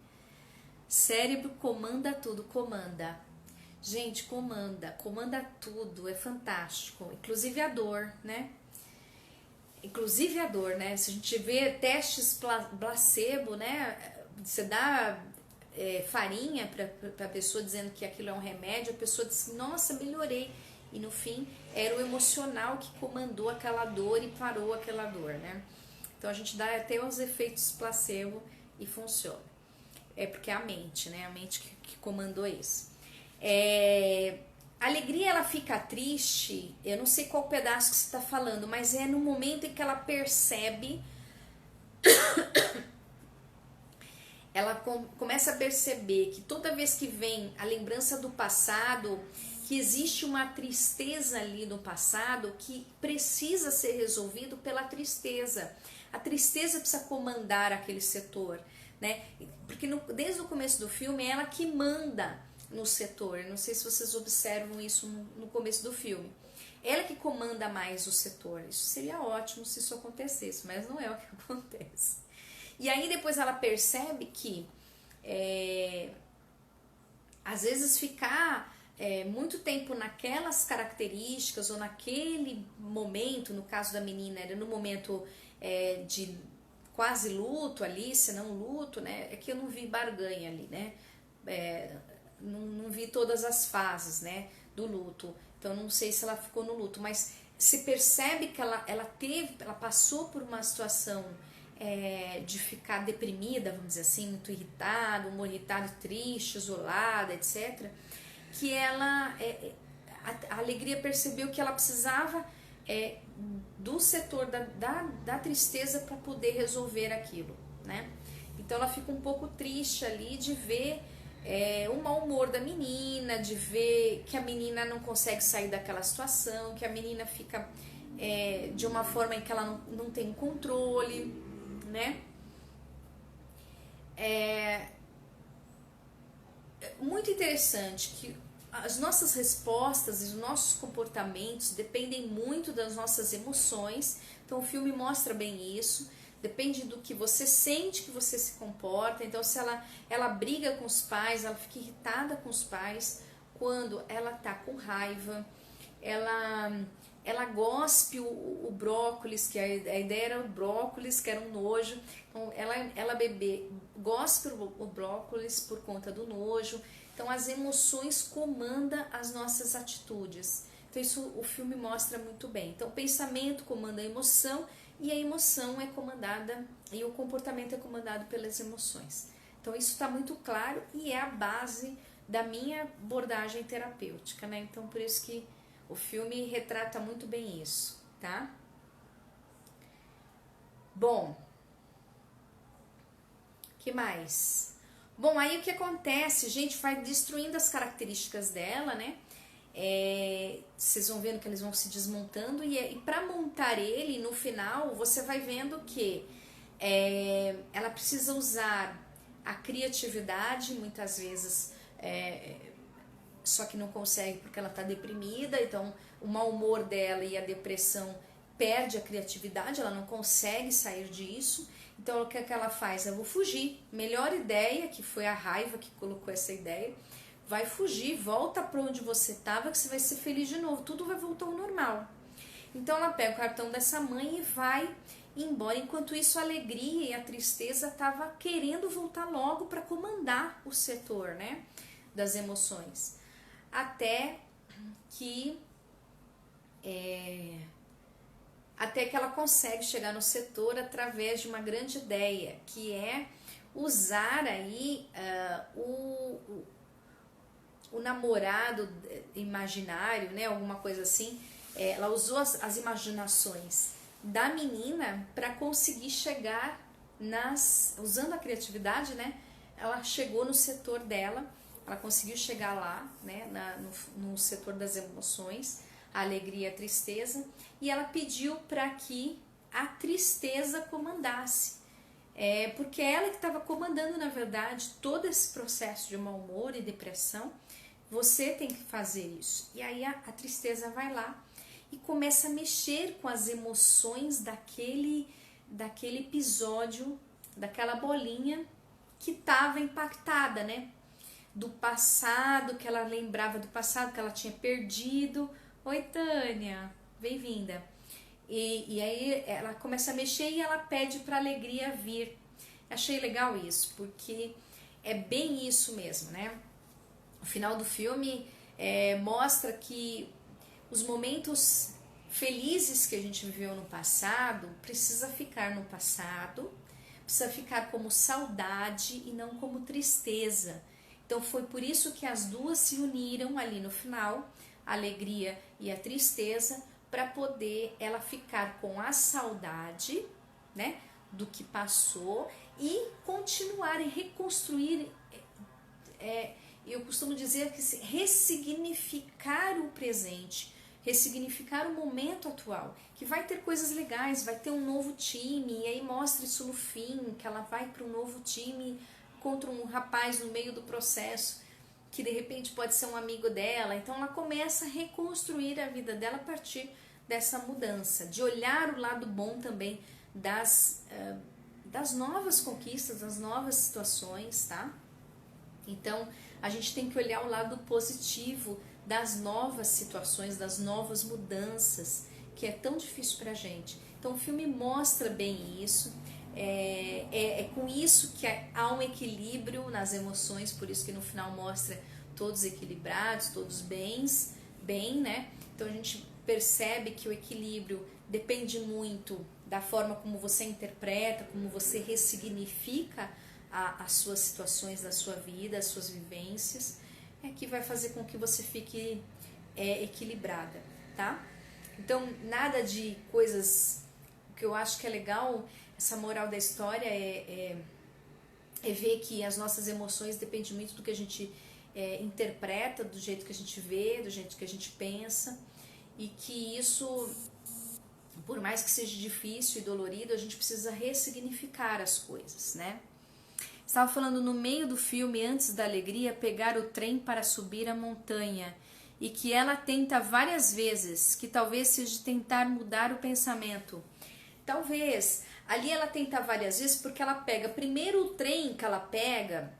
cérebro comanda tudo, comanda. Gente, comanda tudo, é fantástico. Inclusive a dor, né? Se a gente vê testes placebo, né? Você dá farinha para a pessoa dizendo que aquilo é um remédio, a pessoa diz, nossa, melhorei. E no fim, era o emocional que comandou aquela dor e parou aquela dor, né? Então a gente dá até os efeitos placebo e funciona. É porque é a mente, né? A mente que comandou isso. A alegria, ela fica triste, eu não sei qual pedaço que você está falando, mas é no momento em que ela percebe, ela começa a perceber que toda vez que vem a lembrança do passado, que existe uma tristeza ali no passado que precisa ser resolvido pela tristeza. A tristeza precisa comandar aquele setor, né? Porque desde o começo do filme é ela que manda no setor. Não sei se vocês observam isso no começo do filme. Ela que comanda mais o setor. Isso seria ótimo se isso acontecesse, mas não é o que acontece. E aí depois ela percebe que às vezes ficar muito tempo naquelas características ou naquele momento, no caso da menina, era no momento de quase luto ali, se não luto, né? É que eu não vi barganha ali, né? Não vi todas as fases, né, do luto, então não sei se ela ficou no luto, mas se percebe que ela passou por uma situação de ficar deprimida, vamos dizer assim, muito irritada, humor irritado, triste, isolada, etc., que ela, a alegria percebeu que ela precisava do setor da tristeza para poder resolver aquilo, né? Então ela fica um pouco triste ali de ver o mau humor da menina, de ver que a menina não consegue sair daquela situação, que a menina fica de uma forma em que ela não tem controle, né? Muito interessante que as nossas respostas e os nossos comportamentos dependem muito das nossas emoções. Então o filme mostra bem isso. Depende do que você sente, que você se comporta. Então se ela briga com os pais, ela fica irritada com os pais. Quando ela tá com raiva, ela ela gospe o brócolis, que a ideia era o brócolis, que era um nojo. Então ela bebê gospe o brócolis por conta do nojo. Então as emoções comandam as nossas atitudes. Então isso o filme mostra muito bem. Então o pensamento comanda a emoção e a emoção é comandada e o comportamento é comandado pelas emoções. Então isso está muito claro e é a base da minha abordagem terapêutica, né? Então por isso que o filme retrata muito bem isso, tá? Bom, que mais? Bom, aí o que acontece? A gente vai destruindo as características dela, né? Vocês vão vendo que eles vão se desmontando e para montar ele, no final, você vai vendo que ela precisa usar a criatividade, muitas vezes, só que não consegue porque ela está deprimida, então o mau humor dela e a depressão perde a criatividade, ela não consegue sair disso. Então o que ela faz? Eu vou fugir. Melhor ideia, que foi a raiva que colocou essa ideia, vai fugir, volta para onde você estava que você vai ser feliz de novo, tudo vai voltar ao normal. Então ela pega o cartão dessa mãe e vai embora. Enquanto isso, a alegria e a tristeza estavam querendo voltar logo para comandar o setor, né, das emoções. Até que ela consegue chegar no setor através de uma grande ideia, que é usar aí o namorado imaginário, né, alguma coisa assim. Ela usou as imaginações da menina para conseguir chegar usando a criatividade, né, ela chegou no setor dela, ela conseguiu chegar lá, né, no setor das emoções, a alegria e a tristeza, e ela pediu para que a tristeza comandasse, porque ela que estava comandando, na verdade, todo esse processo de mau humor e depressão. Você tem que fazer isso. E aí a tristeza vai lá e começa a mexer com as emoções daquele episódio, daquela bolinha que estava impactada, né? Do passado, que ela lembrava do passado, que ela tinha perdido. Oi, Tânia, bem-vinda. E aí ela começa a mexer e ela pede para a alegria vir. Achei legal isso, porque é bem isso mesmo, né? O final do filme mostra que os momentos felizes que a gente viveu no passado precisa ficar no passado, precisa ficar como saudade e não como tristeza. Então foi por isso que as duas se uniram ali no final, a alegria e a tristeza, para poder ela ficar com a saudade, né, do que passou e continuar e reconstruir. Eu costumo dizer que ressignificar o presente, ressignificar o momento atual, que vai ter coisas legais, vai ter um novo time, e aí mostra isso no fim, que ela vai para um novo time contra um rapaz no meio do processo, que de repente pode ser um amigo dela. Então ela começa a reconstruir a vida dela a partir dessa mudança, de olhar o lado bom também das novas conquistas, das novas situações, tá? Então a gente tem que olhar o lado positivo das novas situações, das novas mudanças, que é tão difícil pra gente. Então o filme mostra bem isso. Com isso que há um equilíbrio nas emoções, por isso que no final mostra todos equilibrados, todos bem, né? Então a gente percebe que o equilíbrio depende muito da forma como você interpreta, como você ressignifica as suas situações da sua vida, as suas vivências, que vai fazer com que você fique equilibrada, tá? Então nada de coisas. O que eu acho que é legal, essa moral da história é ver que as nossas emoções dependem muito do que a gente interpreta, do jeito que a gente vê, do jeito que a gente pensa, e que isso, por mais que seja difícil e dolorido, a gente precisa ressignificar as coisas, né? Estava falando no meio do filme, antes da alegria, pegar o trem para subir a montanha, e que ela tenta várias vezes, que talvez seja tentar mudar o pensamento. Talvez, ali ela tenta várias vezes porque ela pega, primeiro o trem que ela pega,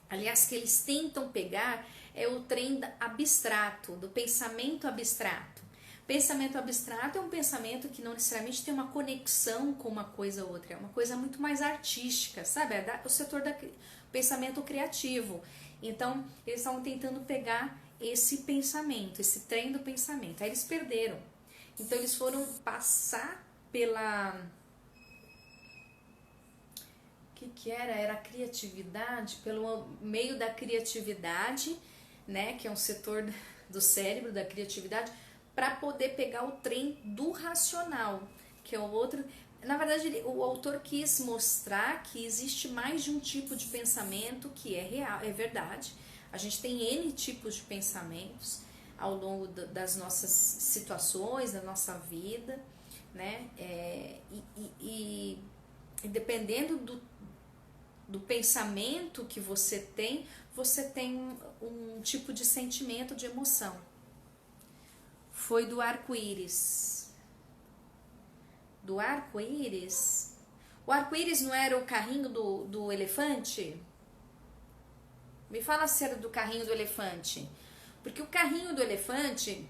aliás, que eles tentam pegar, é o trem abstrato, do pensamento abstrato. Pensamento abstrato é um pensamento que não necessariamente tem uma conexão com uma coisa ou outra, é uma coisa muito mais artística, sabe? É o setor do pensamento criativo. Então, eles estavam tentando pegar esse pensamento, esse trem do pensamento. Aí eles perderam. Então, eles foram passar pela... O que era? Era a criatividade, pelo meio da criatividade, né? Que é um setor do cérebro, da criatividade, para poder pegar o trem do racional, que é o outro. Na verdade, o autor quis mostrar que existe mais de um tipo de pensamento que é real, é verdade. A gente tem N tipos de pensamentos ao longo das nossas situações, da nossa vida, né? E dependendo do pensamento que você tem um tipo de sentimento, de emoção. Foi do arco-íris. Do arco-íris? O arco-íris não era o carrinho do elefante? Me fala se era do carrinho do elefante. Porque o carrinho do elefante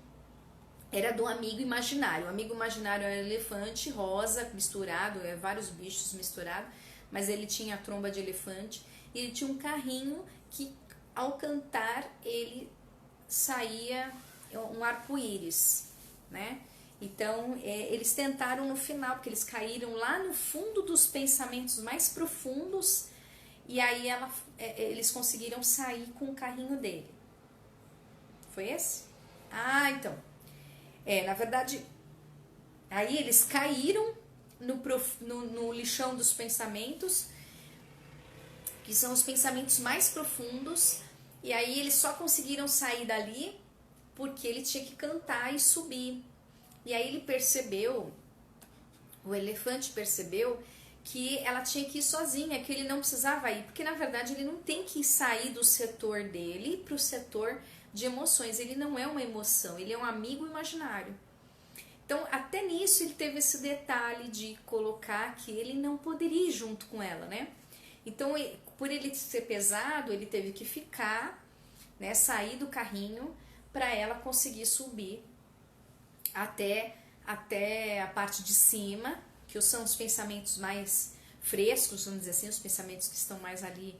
era do amigo imaginário. O amigo imaginário era elefante rosa misturado, vários bichos misturados, mas ele tinha a tromba de elefante e ele tinha um carrinho que, ao cantar, ele saía um arco-íris, né? Então, eles tentaram no final, porque eles caíram lá no fundo dos pensamentos mais profundos, e aí eles conseguiram sair com o carrinho dele. Foi esse? Ah, então. Na verdade, aí eles caíram no lixão dos pensamentos, que são os pensamentos mais profundos, e aí eles só conseguiram sair dali porque ele tinha que cantar e subir. E aí ele percebeu, o elefante percebeu, que ela tinha que ir sozinha, que ele não precisava ir, porque na verdade ele não tem que sair do setor dele para o setor de emoções, ele não é uma emoção, ele é um amigo imaginário. Então, até nisso ele teve esse detalhe de colocar que ele não poderia ir junto com ela, né? Então, por ele ser pesado, ele teve que ficar, né, sair do carrinho para ela conseguir subir até a parte de cima, que são os pensamentos mais frescos, vamos dizer assim, os pensamentos que estão mais ali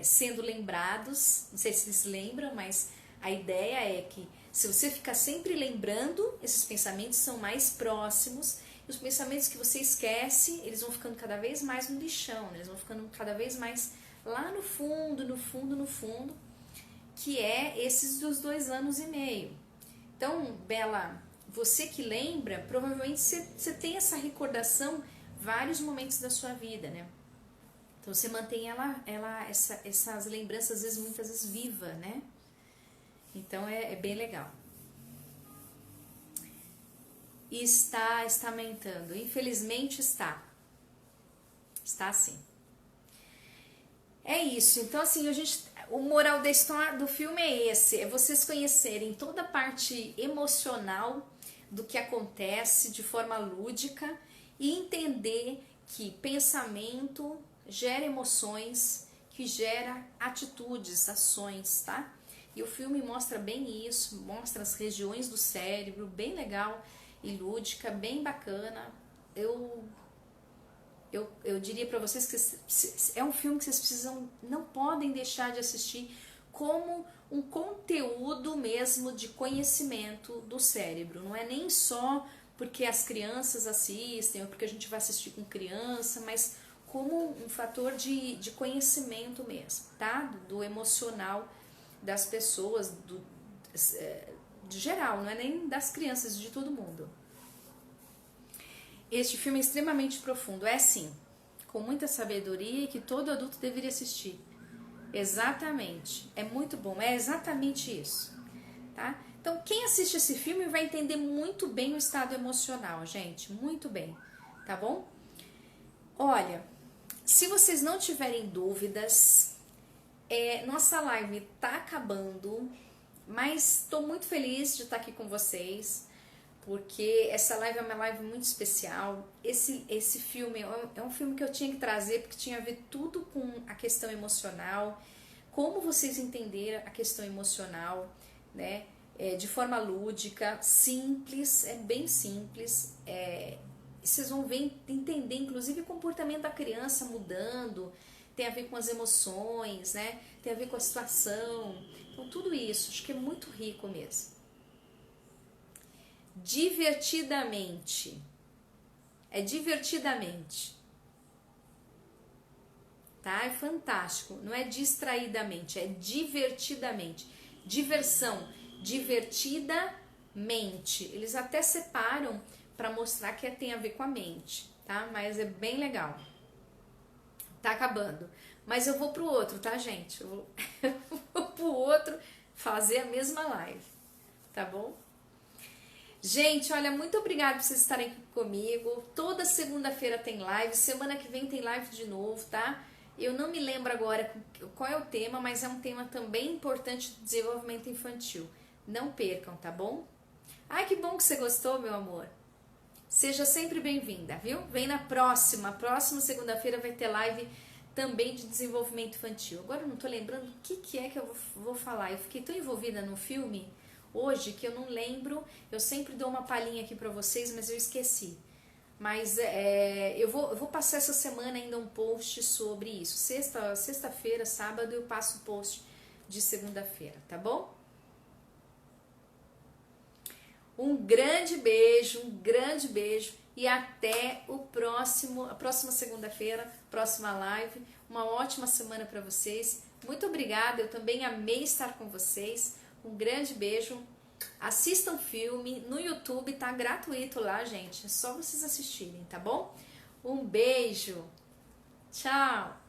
sendo lembrados. Não sei se vocês lembram, mas a ideia é que se você ficar sempre lembrando, esses pensamentos são mais próximos, e os pensamentos que você esquece, eles vão ficando cada vez mais no lixão, né? Eles vão ficando cada vez mais lá no fundo, no fundo, no fundo, que é esses dos 2 anos e meio. Então, Bela, você que lembra, provavelmente você tem essa recordação vários momentos da sua vida, né? Então você mantém essas lembranças, às vezes, muitas vezes viva, né? Então é bem legal. Está aumentando. Infelizmente está. Está sim. É isso. Então, assim, o moral da história do filme é esse: é vocês conhecerem toda a parte emocional do que acontece de forma lúdica e entender que pensamento gera emoções, que gera atitudes, ações, tá? E o filme mostra bem isso, mostra as regiões do cérebro, bem legal e lúdica, bem bacana. Eu diria pra vocês que é um filme que vocês não podem deixar de assistir como um conteúdo mesmo de conhecimento do cérebro. Não é nem só porque as crianças assistem ou porque a gente vai assistir com criança, mas como um fator de conhecimento mesmo, tá? Do emocional das pessoas, de geral, não é nem das crianças, de todo mundo. Este filme é extremamente profundo, é sim, com muita sabedoria que todo adulto deveria assistir. Exatamente, é muito bom, é exatamente isso, tá? Então, quem assiste esse filme vai entender muito bem o estado emocional, gente, muito bem, tá bom? Olha, se vocês não tiverem dúvidas, nossa live tá acabando, mas estou muito feliz de estar aqui com vocês, porque essa live é uma live muito especial. Esse filme é um filme que eu tinha que trazer, porque tinha a ver tudo com a questão emocional, como vocês entenderam a questão emocional, né? de forma lúdica, simples, é bem simples. Vocês vão ver, entender, inclusive, o comportamento da criança mudando, tem a ver com as emoções, né? Tem a ver com a situação. Então, tudo isso, acho que é muito rico mesmo. Divertidamente. É divertidamente. Tá? É fantástico. Não é distraidamente, é divertidamente. Diversão, divertidamente. Eles até separam para mostrar que tem a ver com a mente, tá? Mas é bem legal. Tá acabando. Mas eu vou pro outro, tá, gente? Eu vou pro outro fazer a mesma live, tá bom? Gente, olha, muito obrigada por vocês estarem aqui comigo. Toda segunda-feira tem live, semana que vem tem live de novo, tá? Eu não me lembro agora qual é o tema, mas é um tema também importante do desenvolvimento infantil. Não percam, tá bom? Ai, que bom que você gostou, meu amor. Seja sempre bem-vinda, viu? Vem na próxima segunda-feira vai ter live também de desenvolvimento infantil. Agora eu não tô lembrando o que é que eu vou falar. Eu fiquei tão envolvida no filme hoje que eu não lembro. Eu sempre dou uma palhinha aqui pra vocês, mas eu esqueci. Mas eu vou passar essa semana ainda um post sobre isso. Sexta-feira, sábado, eu passo o post de segunda-feira, tá bom? Um grande beijo e até a próxima segunda-feira, próxima live. Uma ótima semana para vocês. Muito obrigada, eu também amei estar com vocês. Um grande beijo. Assistam filme no YouTube, tá gratuito lá, gente. É só vocês assistirem, tá bom? Um beijo. Tchau.